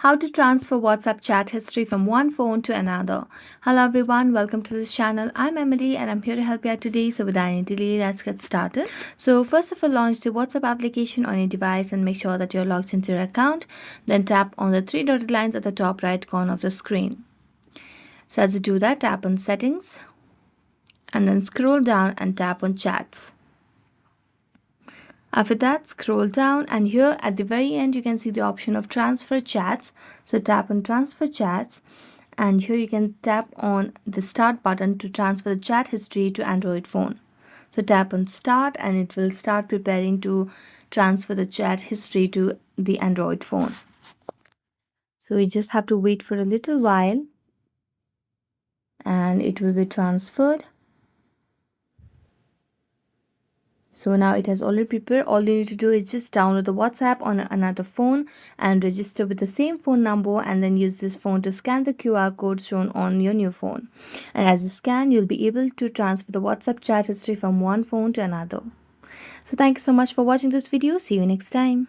How to transfer WhatsApp chat history from one phone to another. Hello everyone, welcome to this channel. I'm Emily and I'm here to help you out today. So without any delay, let's get started. So first of all, launch the WhatsApp application on your device and make sure that you're logged into your account. Then tap on the three dotted lines at the top right corner of the screen. So as you do that, tap on settings and then scroll down and tap on chats. After that, scroll down and here at the very end you can see the option of transfer chats. So tap on transfer chats and here you can tap on the start button to transfer the chat history to Android phone. So tap on start and it will start preparing to transfer the chat history to the Android phone. So we just have to wait for a little while and it will be transferred. So now it has already prepared. All you need to do is just download the WhatsApp on another phone and register with the same phone number and then use this phone to scan the QR code shown on your new phone. And as you scan, you'll be able to transfer the WhatsApp chat history from one phone to another. So thank you so much for watching this video. See you next time.